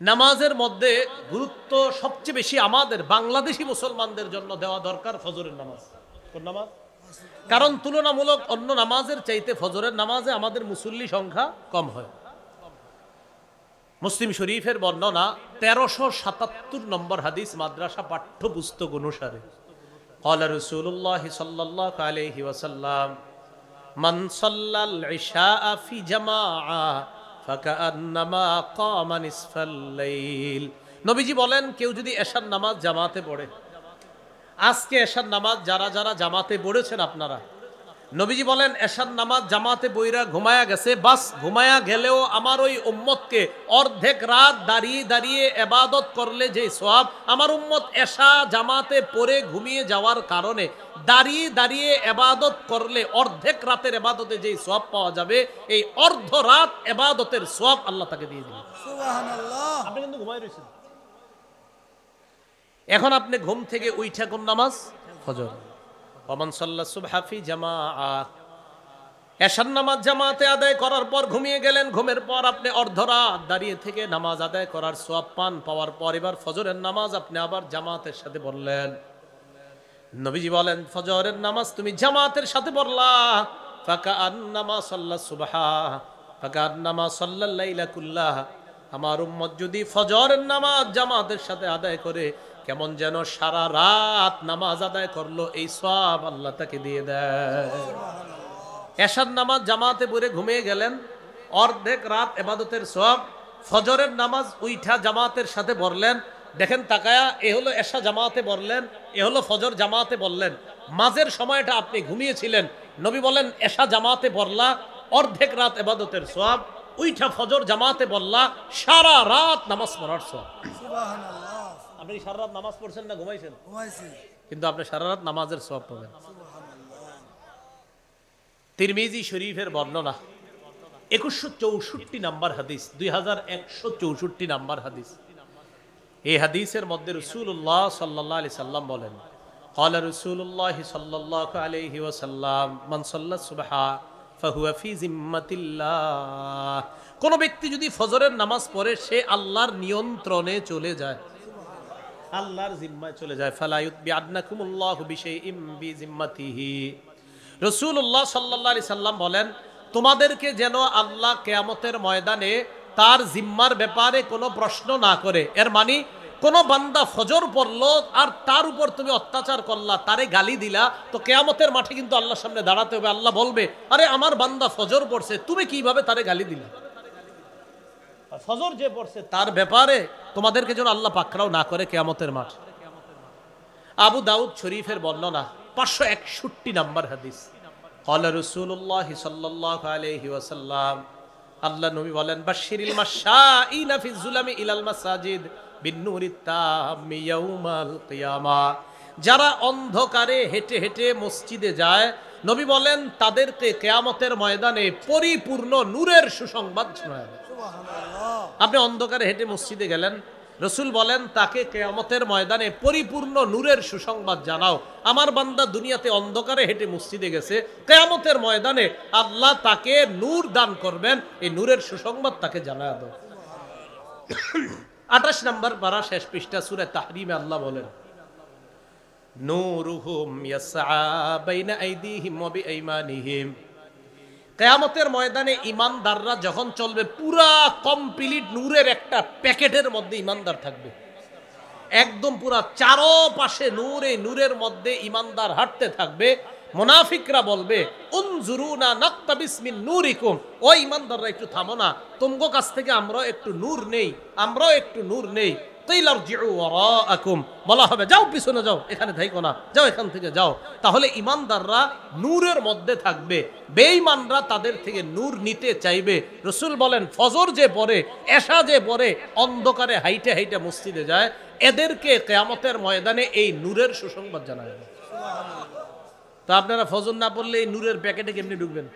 নামাজের মধ্যে গুরুত্ব সবচেয়ে বেশি আমাদের বাংলাদেশি মুসলমানদের জন্য দেওয়া দরকার ফজরের নামাজ। কোন নামাজ? কারণ তুলনামূলক অন্য নামাজের চাইতে ফজরের নামাজে আমাদের মুসল্লি সংখ্যা কম হয়। মুসলিম শরীফের বর্ণনা 1377 নম্বর হাদিস মাদ্রাসা পাঠ্যপুস্তক অনুসারে قال رسول الله صلى الله عليه وسلم من صلى العشاء في جماعة فكأنما قام نصف الليل। নবীজি বলেন, কেউ যদি এশার নামাজ জামাতে পড়ে, আজকে এশার নামাজ যারা যারা জামাতে পড়েছেন আপনারা, নবীজি বলেন এশার নামাজ জামাতে বইরা ঘুমায়া গেছে, বাস ঘুমায়া গেলেও আমার ওই উম্মতকে অর্ধেক রাত দাঁড়িয়ে দাঁড়িয়ে ইবাদত করলে যে সওয়াব, আমার উম্মত এশা জামাতে পড়ে ঘুমিয়ে যাওয়ার কারণে দাঁড়িয়ে দাঁড়িয়ে ইবাদত করলে অর্ধেক রাতের ইবাদতে যে সওয়াব পাওয়া যাবে, এই অর্ধ রাত ইবাদতের সওয়াব আল্লাহ তাকে দিয়ে দিবেন। সুবহানাল্লাহ। আপনি কিন্তু ঘুমায় রয়েছেন, এখন আপনি ঘুম থেকে উঠা কোন নামাজ? ফজর। ওমান সাল্লা সুবহা ফি জামাআহ, এশার নামাজ জামাতে আদায় করার পর ঘুমিয়ে গেলেন, ঘুমের পর আপনি অর্ধরাত দাঁড়িয়ে থেকে নামাজ আদায় করার সওয়াব পান। পাওয়ার পর এবার ফজরের নামাজ আপনি আবার জামাতের সাথে পড়লেন। নবীজি বলেন, ফজরের নামাজ তুমি জামাতের সাথে পড়লা, ফাকাআন্নামা সাল্লা সুবহা ফাকাআন্নামা সাল্লাল লাইলা কুল্লাহ। আমার উম্মত যদি ফজরের নামাজ জামাতের সাথে আদায় করে, কেমন যেন সারা রাত নামাজ আদায় করলো, এই সওয়াব আল্লাহ তাকে দিয়ে দেয়। এশার নামাজ জামাতে পড়ে ঘুমিয়ে গেলেন, অর্ধেক রাত ইবাদতের সওয়াব। ফজরের নামাজ উইঠা জামাতের সাথে পড়লেন, দেখেন তাকায়া, এ হলো এশা জামাতে পড়লেন, এ হলো ফজর জামাতে পড়লেন, মাঝের সময়টা আপনি ঘুমিয়েছিলেন। নবী বলেন এশা জামাতে পড়লা, অর্ধেক রাত ইবাদতের সওয়াব, উইঠা ফজর জামাতে পড়লা, সারা রাত নামাজ পড়ার সওয়াব। সুবহানাল্লাহ। আপনি সারা রাত নামাজ পড়ছেন না ঘুমাইছেন? ঘুমাইছি, কিন্তু আপনি সারা রাত নামাজের সওয়াব পাবেন। তিরমিজি শরীফের বর্ণনা 2164 নাম্বার হাদিস, 2164 নাম্বার হাদিস। এই হাদিসের মধ্যে রাসূলুল্লাহ সাল্লাল্লাহু আলাইহি সাল্লাম বলেন, قال رسول الله صلى الله عليه وسلم من صلى الصبح فهو في ذمة الله। কোন ব্যক্তি যদি ফজরের নামাজ পড়ে, সে আল্লাহর নিয়ন্ত্রণে চলে যায়, আল্লাহর জিম্মায় চলে যায়। ফালা ইউতবিআন্নাকুমুল্লাহু বিশাইইম বিজিম্মাতিহি। রাসূলুল্লাহ সাল্লাল্লাহু আলাইহি সাল্লাম বলেন, তোমাদেরকে যেন আল্লাহ কিয়ামতের ময়দানে তার জিম্মার ব্যাপারে কোনো প্রশ্ন না করে। এর মানে কোন বান্দা ফজর পড়লো আর তার উপর তুমি অত্যাচার করলা, তারে গালি দিলা, তো কিয়ামতের মাঠে কিন্তু আল্লাহর সামনে দাঁড়াতে হবে। আল্লাহ বলবে, আরে আমার বান্দা ফজর পড়ছে, তুমি কিভাবে তারে গালি দিলা? ফজর যে পড়ছে তার ব্যাপারে তোমাদেরকে যেন আল্লাহ পাকড়াও না করে কিয়ামতের মাঠ। আবু দাউদ শরীফের বর্ণনা 561 নাম্বার হাদিস। قال رسول الله صلى الله عليه وسلم, আল্লাহ নবী বলেন, বাশশিরিল মাশাইনা ফি যুলামি ইলাল মাসাজিদ বিন্নুরিত তাম্মি ইয়াউমাল কিয়ামা। যারা অন্ধকারে হেঁটে হেঁটে মসজিদে যায়, নবী বলেন তাদেরকে কিয়ামতের ময়দানে পরিপূর্ণ নূরের সুসংবাদ শোনায়। আপনি অন্ধকারে হেঁটে মসজিদে গেলেন, রসুল বলেন তাকে কিয়ামতের ময়দানে পরিপূর্ণ নূরের সুসংবাদ জানাও। আমার বান্দা দুনিয়াতে অন্ধকারে হেঁটে মসজিদে গেছে, কিয়ামতের ময়দানে আল্লাহ তাকে নূর দান করবেন, এই নূরের সুসংবাদ তাকে জানায় দাও। 28 নম্বর পারা, শেষ পৃষ্ঠা, সূরা তাহরিমে আল্লাহ বলেন, নূরুহুম ইয়াসআ বাইনা আইদিহিম ওয়া বিআইমানিহিম। কিয়ামতের ময়দানে ইমানদাররা যখন চলবে, পুরা কমপ্লিট নূরের একটা প্যাকেটের মধ্যে ইমানদার থাকবে, একদম পুরা চারপাশে নূর। এই নূরের মধ্যে ইমানদার হাঁটতে থাকবে। মুনাফিকরা বলবে, উনজুরুনা নাকতাবিস মিন নূরিকুম, ও ইমানদাররা একটু থামো না, তোমাগো কাছ থেকে আমরাও একটু নূর নেই, আমরাও একটু নূর নেই। বলা হবে, যাও পিছনে যাও, এখানে থাইকো না, যাও এখান থেকে যাও। তাহলে ইমানদাররা নূরের মধ্যে থাকবে, বেঈমানরা তাদের থেকে নূর নিতে চাইবে। রাসূল বলেন, ফজর যে পড়ে, এশা যে পড়ে, অন্ধকারে হাইটে হাইটে মসজিদে যায়, এদেরকে কিয়ামতের ময়দানে এই নূরের সুসংবাদ জানায়। তা আপনারা ফজর না পড়লে এই নূরের প্যাকেটে কেমনি ঢুকবেন?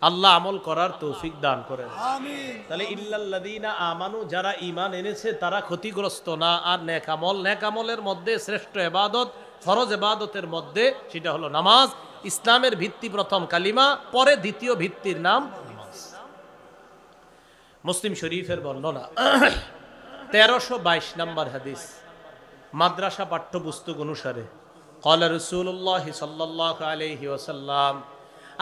আল্লাহ আমল করার তৌফিক দান করেন, আমিন। তাহলে ইল্লাল্লাযীনা আমানু, যারা ঈমান এনেছে তারা ক্ষতিগ্রস্ত না। আর নেক আমল, নেক আমলের মধ্যে শ্রেষ্ঠ ইবাদত, ফরজ ইবাদতের মধ্যে সেটা হলো নামাজ। ইসলামের ভিত্তি প্রথম কালিমা, পরে দ্বিতীয় ভিত্তির নাম নামাজ। মুসলিম শরীফের বর্ণনা 1322 নম্বর হাদিস, মাদ্রাসা পাঠ্যপুস্তক অনুসারে ক্বালা রাসূলুল্লাহ সাল্লাল্লাহু আলাইহি ওয়াসাল্লাম,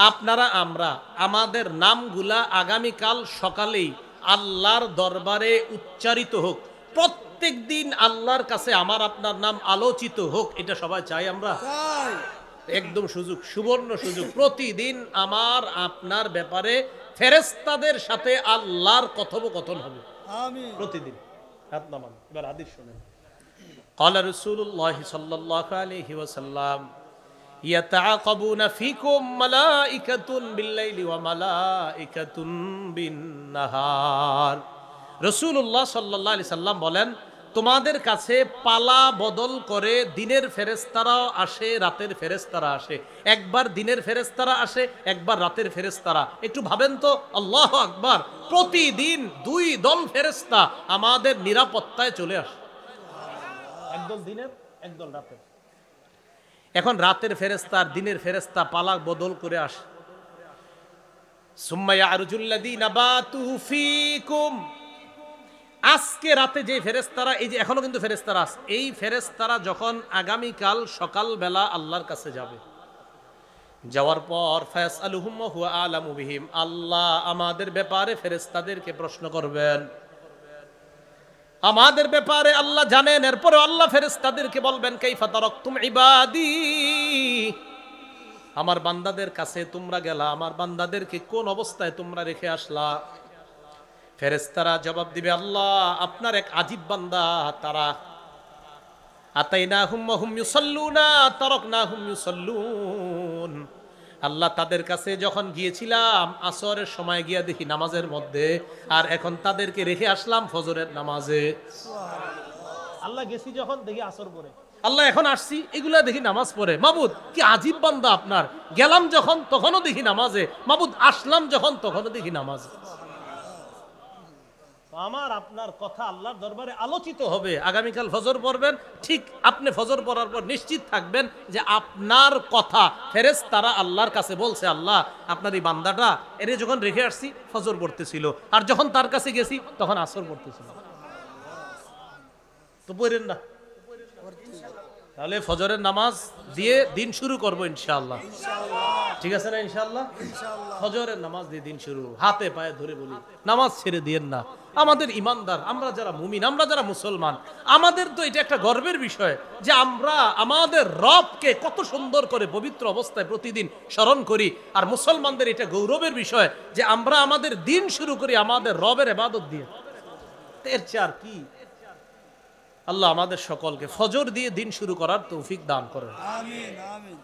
আপনারা আমরা আমাদের নামগুলা আগামীকাল সকালেই আল্লাহর দরবারে উচ্চারিত হোক, প্রত্যেক দিন আল্লাহর কাছে আমার আপনার নাম আলোচিত হোক, এটা সবাই চাই আমরা? একদম সুযোগ, সুবর্ণ সুযোগ। প্রতিদিন আমার আপনার ব্যাপারে ফেরেশতাদের সাথে আল্লাহর কথোপকথন হবে, আমিন। প্রতিদিন। হাত নামান, এবার হাদিস শুনেন। ক্বালা রাসূলুল্লাহ সাল্লাল্লাহু আলাইহি ওয়াসাল্লাম, ইয়াতাআকাবুনা ফীকুম মালাইকাতুন বিল-লাইলি ওয়া মালাইকাতুন বিন-নাহার। রাসূলুল্লাহ সাল্লাল্লাহু আলাইহি সাল্লাম বলেন, তোমাদের কাছে পালা বদল করে দিনের ফেরেশতারা আসে, রাতের ফেরেশতারা আসে। একবার দিনের ফেরেশতারা আসে, একবার রাতের ফেরেশতারা। একটু ভাবেন তো, আল্লাহু আকবার, প্রতিদিন দুই দল ফেরেশতা আমাদের নিরাপত্তায় চলে আসে, একদল দিনের, একদল রাতের। এখন রাতের ফেরেশতা আর দিনের ফেরেশতা পালা বদল করে আসে। সুম্মা ইয়ারজুল্লাযীনা বাতু ফীকুম, আজকে রাতে যে ফেরেশতারা, এই যে এখনো কিন্তু ফেরেশতারা আছে, এই ফেরেশতারা যখন আগামীকাল সকালবেলা আল্লাহর কাছে যাবে, যাওয়ার পর ফায়াসআলুহুম ওয়া হুয়া আ'লামু বিহিম, আল্লাহ আমাদের ব্যাপারে ফেরেশতাদেরকে প্রশ্ন করবেন, আমাদের ব্যাপারে আল্লাহ জানেন। এরপরে আল্লাহ ফেরেশতাদেরকে বলবেন, কাইফা তারাকতুম ইবাদি, আমার বান্দাদের কাছে তোমরা গেলা, আমার বান্দাদেরকে কোন অবস্থায় তোমরা রেখে আসলা? ফেরেশতারা জবাব দিবে, আল্লাহ আপনার এক আজীব বান্দা, তারা আতাইনাহুম ওয়া হুম ইউসাল্লুনা তারাকনাহুম ইউসাল্লুন, আল্লাহ তাদের কাছে যখন গিয়েছিলাম আসরের সময় গিয়া দেখি নামাজের মধ্যে, আর এখন তাদেরকে রেখে আসলাম ফজরের নামাজে। আল্লাহ গেছি যখন দেখি আসর পড়ে, আল্লাহ এখন আসছি এগুলা দেখি নামাজ পড়ে। মাবুদ কি আজীব বান্দা আপনার, গেলাম যখন তখনও দেখি নামাজে, মাবুদ আসলাম যখন তখনও দেখি নামাজে। আমার আপনার কথা আল্লাহর দরবারে আলোচিত হবে। আগামীকাল ফজর পড়বেন, ঠিক আপনি ফজর পড়ার পর নিশ্চিত থাকবেন যে আপনার কথা ফেরেশতারা আল্লাহর কাছে বলছে, আল্লাহ আপনার এই বান্দাটা এর যখন রেখে আসছি ফজর পড়তেছিল, আর যখন তার কাছে গেছি তখন আসর পড়তেছিল। তো পড়েন না, তাহলে ফজরের নামাজ দিয়ে দিন শুরু করবো ইনশাআল্লাহ। ঠিক আছে না? ইনশাআল্লাহ ফজরের নামাজ দিয়ে দিন শুরু। হাতে পায়ে ধরে বলি, নামাজ ছেড়ে দিয়েন না। আমাদের ইমানদার, আমরা যারা মুমিন, আমরা যারা মুসলমান, আমাদের তো এটা একটা গর্বের বিষয় যে আমরা আমাদের রবকে কত সুন্দর করে পবিত্র অবস্থায় প্রতিদিন স্মরণ করি। আর মুসলমানদের এটা গৌরবের বিষয় যে আমরা আমাদের দিন শুরু করি আমাদের রবের ইবাদত দিয়ে। এর চেয়ে আর কি? আল্লাহ আমাদের সকলকে ফজর দিয়ে দিন শুরু করার তৌফিক দান করেন, আমিন আমিন।